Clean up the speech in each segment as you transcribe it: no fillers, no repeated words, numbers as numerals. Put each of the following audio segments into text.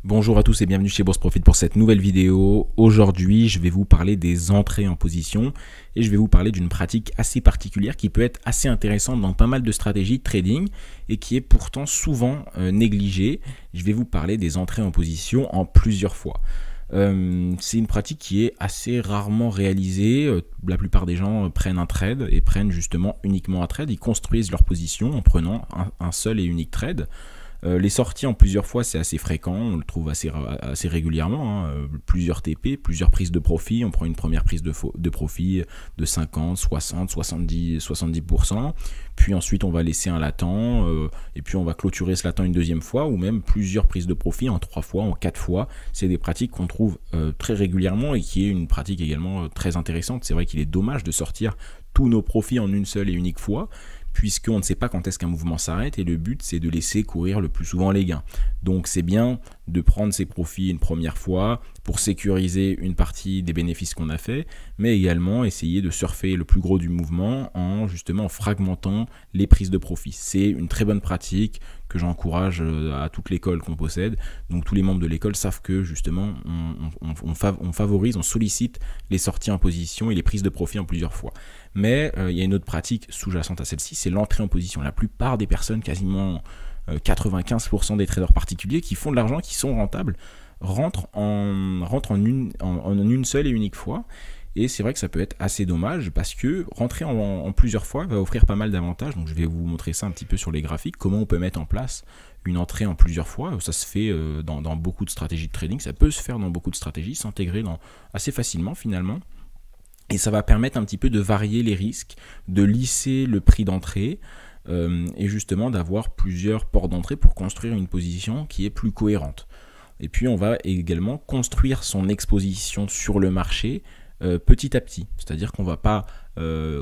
Bonjour à tous et bienvenue chez Bourse Profit pour cette nouvelle vidéo. Aujourd'hui, je vais vous parler des entrées en position et je vais vous parler d'une pratique assez particulière qui peut être assez intéressante dans pas mal de stratégies de trading et qui est pourtant souvent négligée. Je vais vous parler des entrées en position en plusieurs fois. C'est une pratique qui est assez rarement réalisée. La plupart des gens prennent un trade et prennent justement uniquement un trade. Ils construisent leur position en prenant un seul et unique trade. Les sorties en plusieurs fois, c'est assez fréquent, on le trouve assez régulièrement, plusieurs TP, plusieurs prises de profit, on prend une première prise de profit de 50, 60, 70%, puis ensuite on va laisser un latent, et puis on va clôturer ce latent une deuxième fois, ou même plusieurs prises de profit en 3 fois, en 4 fois. C'est des pratiques qu'on trouve très régulièrement et qui est une pratique également très intéressante. C'est vrai qu'il est dommage de sortir tous nos profits en une seule et unique fois, puisqu'on ne sait pas quand est-ce qu'un mouvement s'arrête et le but c'est de laisser courir le plus souvent les gains. Donc c'est bien de prendre ses profits une première fois pour sécuriser une partie des bénéfices qu'on a fait, mais également essayer de surfer le plus gros du mouvement en justement fragmentant les prises de profit. C'est une très bonne pratique que j'encourage à toute l'école qu'on possède. Donc tous les membres de l'école savent que justement on favorise, on sollicite les sorties en position et les prises de profit en plusieurs fois. Mais il y a une autre pratique sous-jacente à celle-ci, c'est l'entrée en position. La plupart des personnes, quasiment 95% des traders particuliers qui font de l'argent, qui sont rentables, rentrent en une seule et unique fois. Et c'est vrai que ça peut être assez dommage parce que rentrer en plusieurs fois va offrir pas mal d'avantages. Donc je vais vous montrer ça un petit peu sur les graphiques, comment on peut mettre en place une entrée en plusieurs fois. Ça se fait dans beaucoup de stratégies de trading, ça peut se faire dans beaucoup de stratégies, s'intégrer assez facilement finalement. Et ça va permettre un petit peu de varier les risques, de lisser le prix d'entrée et justement d'avoir plusieurs ports d'entrée pour construire une position qui est plus cohérente. Et puis on va également construire son exposition sur le marché petit à petit. C'est-à-dire qu'on ne va pas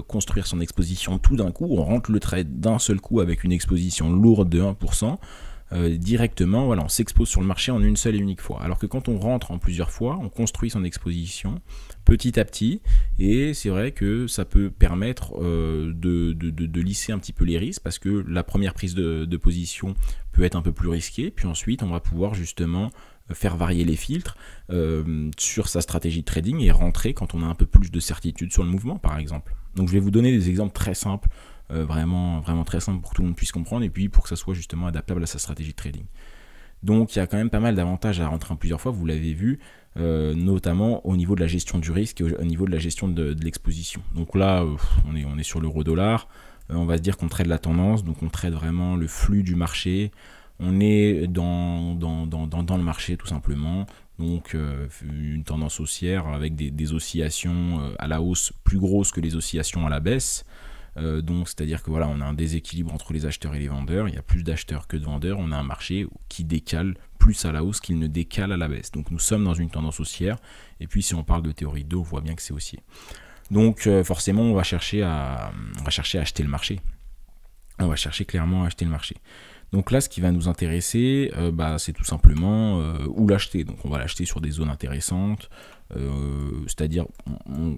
construire son exposition tout d'un coup, on rentre le trade d'un seul coup avec une exposition lourde de 1%. Directement, voilà, on s'expose sur le marché en une seule et unique fois. Alors que quand on rentre en plusieurs fois, on construit son exposition petit à petit, et c'est vrai que ça peut permettre de lisser un petit peu les risques, parce que la première prise de position peut être un peu plus risquée, puis ensuite on va pouvoir justement faire varier les filtres sur sa stratégie de trading et rentrer quand on a un peu plus de certitude sur le mouvement par exemple. Donc je vais vous donner des exemples très simples, vraiment très simple pour que tout le monde puisse comprendre et puis pour que ça soit justement adaptable à sa stratégie de trading. Donc il y a quand même pas mal d'avantages à rentrer en plusieurs fois, vous l'avez vu, notamment au niveau de la gestion du risque et au niveau de la gestion de l'exposition. Donc là, on est sur l'euro-dollar, on va se dire qu'on trade la tendance, donc on trade vraiment le flux du marché, on est dans le marché tout simplement. Donc une tendance haussière avec des oscillations à la hausse plus grosses que les oscillations à la baisse. Donc c'est-à-dire que voilà, on a un déséquilibre entre les acheteurs et les vendeurs, il y a plus d'acheteurs que de vendeurs, on a un marché qui décale plus à la hausse qu'il ne décale à la baisse. Donc nous sommes dans une tendance haussière, et puis si on parle de théorie de dos, on voit bien que c'est haussier. Donc forcément on va chercher à acheter le marché. On va chercher clairement à acheter le marché. Donc là, ce qui va nous intéresser, c'est tout simplement où l'acheter. Donc on va l'acheter sur des zones intéressantes, c'est-à-dire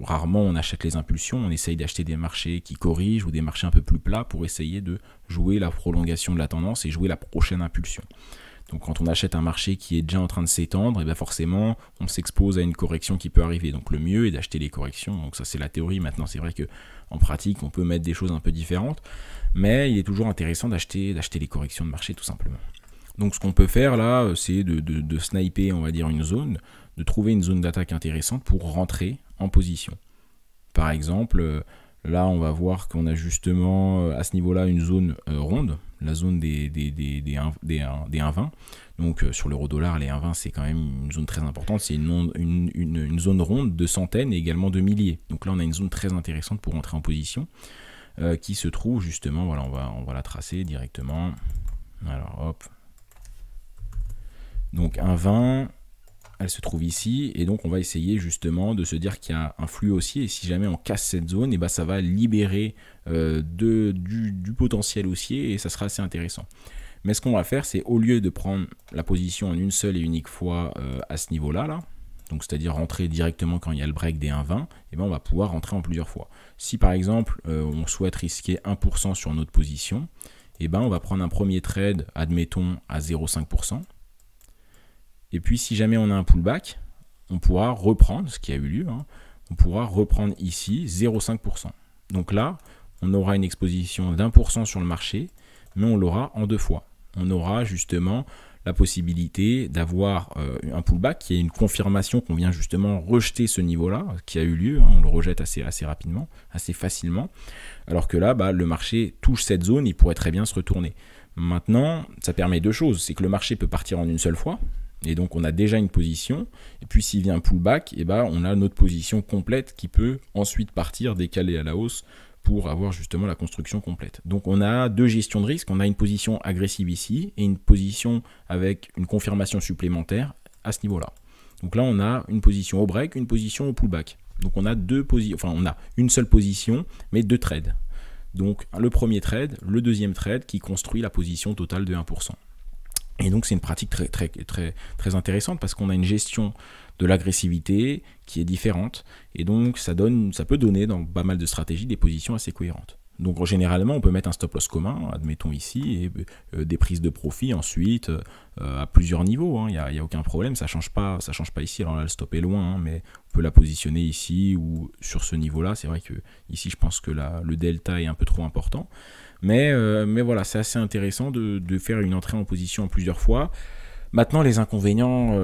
rarement on achète les impulsions, on essaye d'acheter des marchés qui corrigent ou des marchés un peu plus plats pour essayer de jouer la prolongation de la tendance et jouer la prochaine impulsion. Donc quand on achète un marché qui est déjà en train de s'étendre, et bien forcément on s'expose à une correction qui peut arriver. Donc le mieux est d'acheter les corrections. Donc ça c'est la théorie. Maintenant c'est vrai que en pratique on peut mettre des choses un peu différentes, mais il est toujours intéressant d'acheter les corrections de marché tout simplement. Donc ce qu'on peut faire là, c'est de sniper, on va dire, une zone, de trouver une zone d'attaque intéressante pour rentrer en position. Par exemple, là on va voir qu'on a justement à ce niveau-là une zone ronde, la zone des 1,20. Donc sur l'euro-dollar, les 1,20 c'est quand même une zone très importante, c'est une zone ronde de centaines et également de milliers. Donc là on a une zone très intéressante pour rentrer en position qui se trouve justement, voilà, on va la tracer directement. Alors hop. Donc 1,20, elle se trouve ici, et donc on va essayer justement de se dire qu'il y a un flux haussier, et si jamais on casse cette zone, et ça va libérer du potentiel haussier, et ça sera assez intéressant. Mais ce qu'on va faire, c'est au lieu de prendre la position en une seule et unique fois à ce niveau-là, donc c'est-à-dire rentrer directement quand il y a le break des 1,20, on va pouvoir rentrer en plusieurs fois. Si par exemple, on souhaite risquer 1% sur notre position, on va prendre un premier trade, admettons, à 0,5%. Et puis si jamais on a un pullback, on pourra reprendre, ce qui a eu lieu, hein, on pourra reprendre ici 0,5%. Donc là, on aura une exposition d'1% sur le marché, mais on l'aura en 2 fois. On aura justement la possibilité d'avoir un pullback qui est une confirmation qu'on vient justement rejeter ce niveau-là, qui a eu lieu, hein, on le rejette assez rapidement, assez facilement, alors que là, le marché touche cette zone, il pourrait très bien se retourner. Maintenant, ça permet 2 choses, c'est que le marché peut partir en une seule fois, et donc on a déjà une position, et puis s'il vient un pullback, on a notre position complète qui peut ensuite partir, décaler à la hausse, pour avoir justement la construction complète. Donc on a 2 gestions de risque, on a une position agressive ici et une position avec une confirmation supplémentaire à ce niveau-là. Donc là on a une position au break, une position au pullback. Donc on a on a une seule position mais 2 trades. Donc le premier trade, le deuxième trade qui construit la position totale de 1%. Et donc c'est une pratique très intéressante parce qu'on a une gestion de l'agressivité qui est différente et donc ça peut donner dans pas mal de stratégies des positions assez cohérentes. Donc généralement on peut mettre un stop loss commun, admettons ici, et des prises de profit ensuite à plusieurs niveaux, hein, y a aucun problème, ça change pas ici. Alors là le stop est loin, hein, mais on peut la positionner ici ou sur ce niveau-là. C'est vrai que ici je pense que le delta est un peu trop important. Mais voilà, c'est assez intéressant de faire une entrée en position en plusieurs fois. Maintenant, les inconvénients,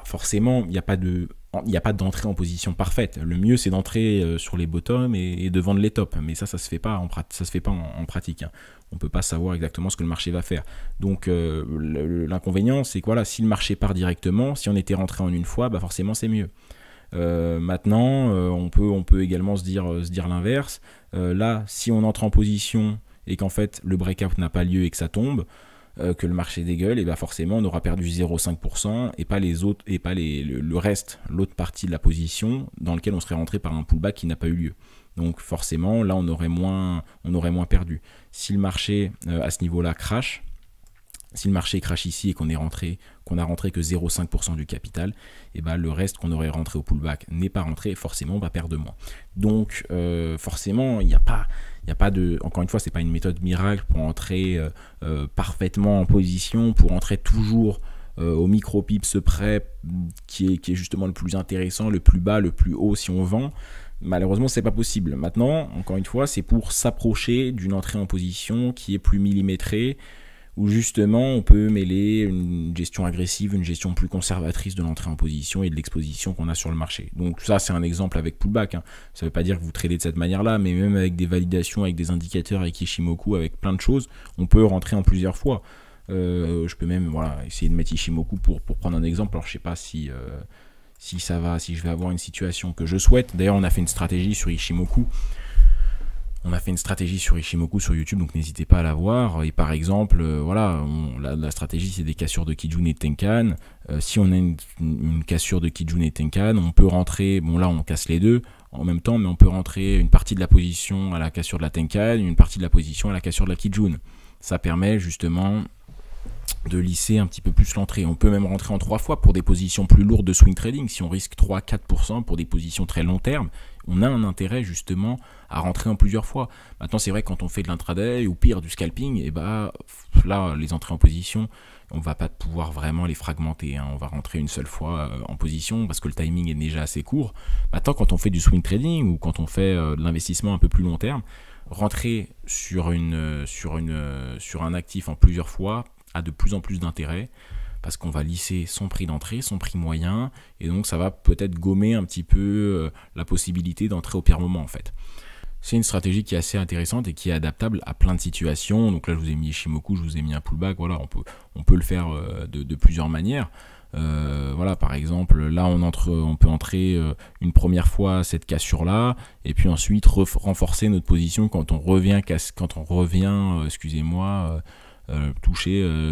forcément, il n'y a pas d'entrée en position parfaite. Le mieux, c'est d'entrer sur les bottoms et de vendre les tops. Mais ça se fait pas en pratique. Hein. On ne peut pas savoir exactement ce que le marché va faire. Donc, l'inconvénient, c'est que voilà, si le marché part directement, si on était rentré en une fois, forcément, c'est mieux. Maintenant, on peut également se dire l'inverse. Là, si on entre en position et qu'en fait le breakout n'a pas lieu et que ça tombe, que le marché dégueule, et forcément on aura perdu 0,5% et pas les autres, et pas le reste, l'autre partie de la position dans lequel on serait rentré par un pullback qui n'a pas eu lieu. Donc forcément là on aurait moins perdu. Si le marché à ce niveau-là crash, si le marché crash ici et qu'on a rentré que 0,5% du capital, le reste qu'on aurait rentré au pullback n'est pas rentré et forcément on va perdre moins. Donc forcément il n'y a pas de, encore une fois, c'est pas une méthode miracle pour entrer parfaitement en position, pour entrer toujours au micro-pips près qui est justement le plus intéressant, le plus bas, le plus haut si on vend. Malheureusement, c'est pas possible. Maintenant, encore une fois, c'est pour s'approcher d'une entrée en position qui est plus millimétrée, où justement on peut mêler une gestion agressive, une gestion plus conservatrice de l'entrée en position et de l'exposition qu'on a sur le marché. Donc ça c'est un exemple avec pullback, hein. Ça ne veut pas dire que vous tradez de cette manière-là, mais même avec des validations, avec des indicateurs, avec Ishimoku, avec plein de choses, on peut rentrer en plusieurs fois. Je peux même essayer de mettre Ishimoku pour prendre un exemple. Alors je ne sais pas si je vais avoir une situation que je souhaite. D'ailleurs on a fait une stratégie sur Ishimoku. Sur YouTube, donc n'hésitez pas à la voir. Et par exemple, la stratégie, c'est des cassures de Kijun et Tenkan. Si on a une cassure de Kijun et Tenkan, on peut rentrer, là on casse les deux en même temps, mais on peut rentrer une partie de la position à la cassure de la Tenkan, une partie de la position à la cassure de la Kijun. Ça permet justement de lisser un petit peu plus l'entrée. On peut même rentrer en 3 fois pour des positions plus lourdes de swing trading. Si on risque 3-4% pour des positions très long terme, on a un intérêt justement à rentrer en plusieurs fois. Maintenant, c'est vrai que quand on fait de l'intraday ou pire du scalping, là, les entrées en position, on ne va pas pouvoir vraiment les fragmenter. Hein. On va rentrer une seule fois en position parce que le timing est déjà assez court. Maintenant, quand on fait du swing trading ou quand on fait de l'investissement un peu plus long terme, rentrer sur un actif en plusieurs fois a de plus en plus d'intérêt parce qu'on va lisser son prix d'entrée, son prix moyen, et donc ça va peut-être gommer un petit peu la possibilité d'entrer au pire moment en fait. C'est une stratégie qui est assez intéressante et qui est adaptable à plein de situations. Donc là je vous ai mis Ishimoku, je vous ai mis un pullback, voilà, on peut le faire de plusieurs manières. Par exemple, là on peut entrer une première fois cette cassure là et puis ensuite renforcer notre position quand on revient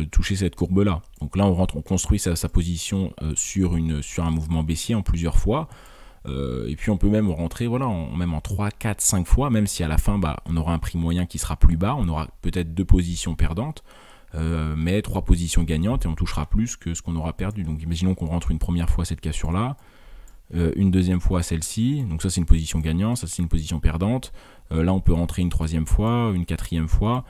toucher cette courbe là. Donc là on construit sa position sur un mouvement baissier en plusieurs fois. Et puis on peut même rentrer même en 3, 4, 5 fois, même si à la fin on aura un prix moyen qui sera plus bas, on aura peut-être 2 positions perdantes, mais 3 positions gagnantes et on touchera plus que ce qu'on aura perdu. Donc imaginons qu'on rentre une première fois cette cassure là, une deuxième fois celle-ci, donc ça c'est une position gagnante, ça c'est une position perdante, là on peut rentrer une troisième fois, une quatrième fois,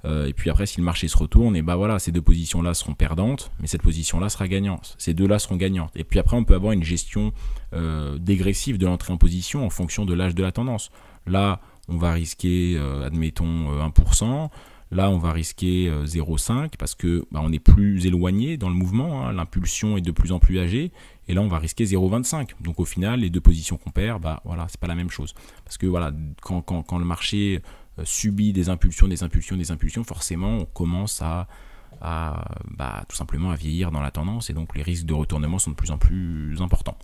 Et puis après, si le marché se retourne, et bah voilà, ces deux positions-là seront perdantes, mais cette position-là sera gagnante. Ces deux-là seront gagnantes. Et puis après, on peut avoir une gestion dégressive de l'entrée en position en fonction de l'âge de la tendance. Là, on va risquer, admettons, 1%. Là, on va risquer 0,5 parce que bah, on est plus éloigné dans le mouvement. Hein, l'impulsion est de plus en plus âgée. Et là, on va risquer 0,25. Donc au final, les deux positions qu'on perd, bah, voilà, c'est pas la même chose. Parce que voilà, quand le marché subit des impulsions, forcément, on commence à tout simplement à vieillir dans la tendance. Et donc les risques de retournement sont de plus en plus importants.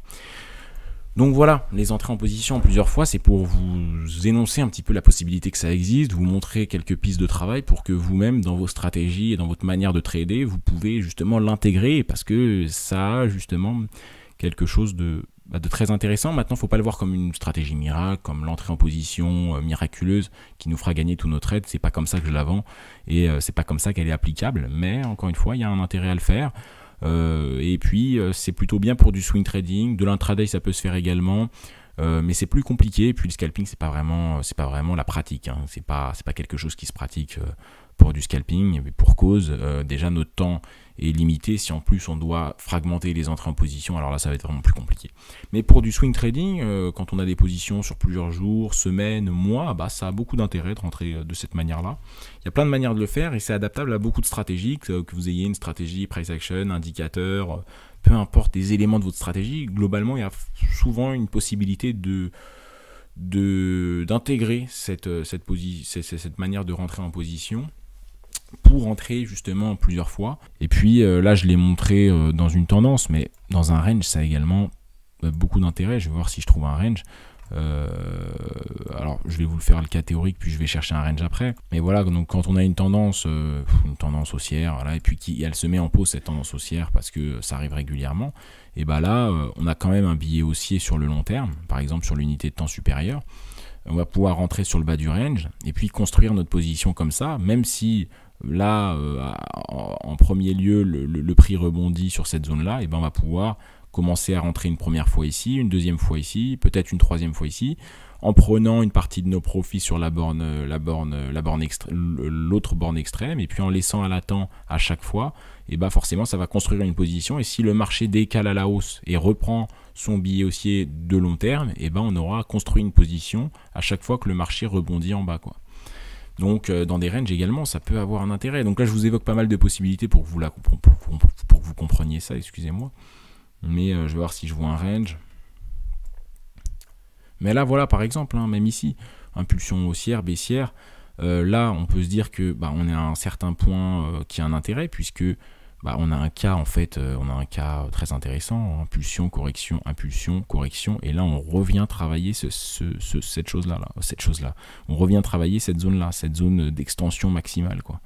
Donc voilà, les entrées en position plusieurs fois, c'est pour vous énoncer un petit peu la possibilité que ça existe, vous montrer quelques pistes de travail pour que vous-même, dans vos stratégies et dans votre manière de trader, vous pouvez justement l'intégrer parce que ça a justement quelque chose de très intéressant. Maintenant, il ne faut pas le voir comme une stratégie miracle, comme l'entrée en position miraculeuse qui nous fera gagner tous nos trades. C'est pas comme ça que je la vends et c'est pas comme ça qu'elle est applicable. Mais encore une fois, il y a un intérêt à le faire. Et puis c'est plutôt bien pour du swing trading, de l'intraday ça peut se faire également, mais c'est plus compliqué. Et puis le scalping c'est pas vraiment la pratique, hein. C'est pas quelque chose qui se pratique pour du scalping, mais pour cause déjà notre temps est limité. Si en plus on doit fragmenter les entrées en position, alors là ça va être vraiment plus compliqué. Mais pour du swing trading, quand on a des positions sur plusieurs jours, semaines, mois, bah ça a beaucoup d'intérêt de rentrer de cette manière-là. Il y a plein de manières de le faire et c'est adaptable à beaucoup de stratégies, que vous ayez une stratégie price action, indicateur, peu importe les éléments de votre stratégie. Globalement, il y a souvent une possibilité d'intégrer cette manière de rentrer en position pour entrer justement plusieurs fois. Et puis là je l'ai montré dans une tendance, mais dans un range ça a également beaucoup d'intérêt. Je vais voir si je trouve un range. Alors je vais vous le faire le cas théorique puis je vais chercher un range après, mais voilà, donc quand on a une tendance haussière, voilà, et puis elle se met en pause cette tendance haussière parce que ça arrive régulièrement, et bah là on a quand même un billet haussier sur le long terme, par exemple sur l'unité de temps supérieure. On va pouvoir rentrer sur le bas du range et puis construire notre position comme ça, même si là en premier lieu le prix rebondit sur cette zone là, et ben on va pouvoir commencer à rentrer une première fois ici, une deuxième fois ici, peut-être une troisième fois ici, en prenant une partie de nos profits sur l'autre borne extrême, et puis en laissant à latent à chaque fois, et bah forcément ça va construire une position. Et si le marché décale à la hausse et reprend son billet haussier de long terme, et ben on aura construit une position à chaque fois que le marché rebondit en bas, quoi. Donc dans des ranges également, ça peut avoir un intérêt. Donc là je vous évoque pas mal de possibilités pour que vous compreniez ça, excusez-moi. Mais je vais voir si je vois un range. Mais là, voilà, par exemple, hein, même ici, impulsion haussière, baissière. Là, on peut se dire que on est à un certain point qui a un intérêt, puisque on a un cas, en fait, très intéressant. Impulsion, correction, et là, on revient travailler cette chose-là. On revient travailler cette zone-là, cette zone d'extension maximale, quoi.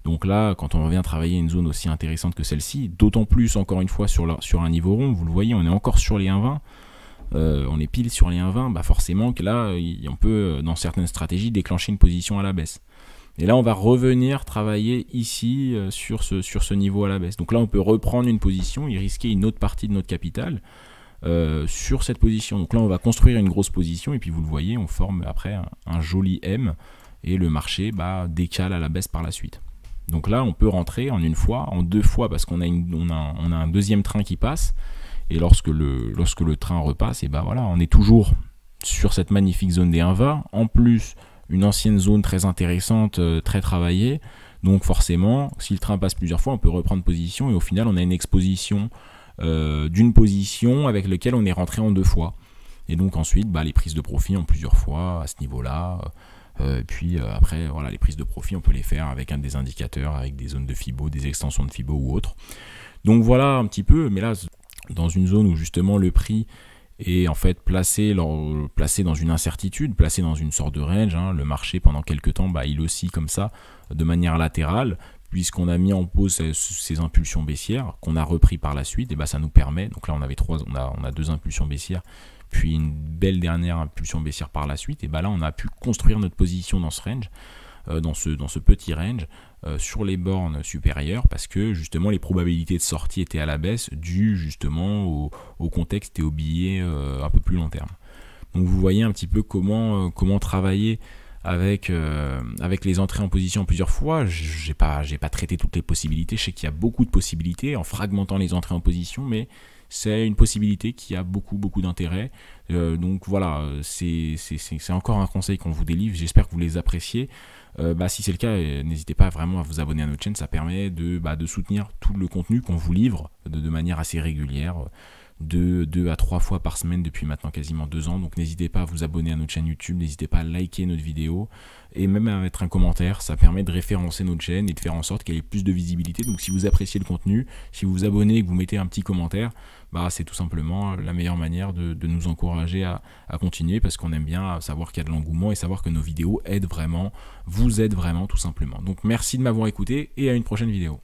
Donc là, quand on revient travailler une zone aussi intéressante que celle-ci, d'autant plus, encore une fois, sur un niveau rond, vous le voyez, on est encore sur les 1,20, on est pile sur les 1,20, forcément que là, on peut, dans certaines stratégies, déclencher une position à la baisse. Et là, on va revenir travailler ici, sur ce niveau à la baisse. Donc là, on peut reprendre une position et risquer une autre partie de notre capital sur cette position. Donc là, on va construire une grosse position, et puis vous le voyez, on forme après un joli M, et le marché décale à la baisse par la suite. Donc là, on peut rentrer en une fois, en deux fois, parce qu'on a un deuxième train qui passe. Et lorsque le train repasse, et voilà, on est toujours sur cette magnifique zone des 1,20. En plus, une ancienne zone très intéressante, très travaillée. Donc forcément, si le train passe plusieurs fois, on peut reprendre position. Et au final, on a une exposition d'une position avec laquelle on est rentré en deux fois. Et donc ensuite, les prises de profit en plusieurs fois à ce niveau-là. Puis après, voilà, les prises de profit, on peut les faire avec des indicateurs, avec des zones de Fibo, des extensions de Fibo ou autres. Donc voilà un petit peu, mais là, dans une zone où justement le prix est en fait placé dans une incertitude, placé dans une sorte de range, hein, le marché pendant quelques temps, il oscille comme ça, de manière latérale, puisqu'on a mis en pause ces impulsions baissières, qu'on a repris par la suite, et ça nous permet, donc là on a deux impulsions baissières, puis une belle dernière impulsion baissière par la suite, et là on a pu construire notre position dans ce range, dans ce petit range, sur les bornes supérieures, parce que justement les probabilités de sortie étaient à la baisse, dû justement au contexte et au billet un peu plus long terme. Donc vous voyez un petit peu comment travailler avec les entrées en position plusieurs fois. J'ai pas traité toutes les possibilités. Je sais qu'il y a beaucoup de possibilités en fragmentant les entrées en position, mais c'est une possibilité qui a beaucoup d'intérêt. Donc voilà, c'est encore un conseil qu'on vous délivre. J'espère que vous les appréciez. Si c'est le cas, n'hésitez pas vraiment à vous abonner à notre chaîne. Ça permet de soutenir tout le contenu qu'on vous livre de manière assez régulière. 2 à 3 fois par semaine depuis maintenant quasiment 2 ans. Donc n'hésitez pas à vous abonner à notre chaîne YouTube, n'hésitez pas à liker notre vidéo et même à mettre un commentaire. Ça permet de référencer notre chaîne et de faire en sorte qu'elle ait plus de visibilité. Donc si vous appréciez le contenu, si vous vous abonnez et que vous mettez un petit commentaire, c'est tout simplement la meilleure manière de nous encourager à continuer, parce qu'on aime bien savoir qu'il y a de l'engouement et savoir que nos vidéos vous aident vraiment tout simplement. Donc merci de m'avoir écouté et à une prochaine vidéo.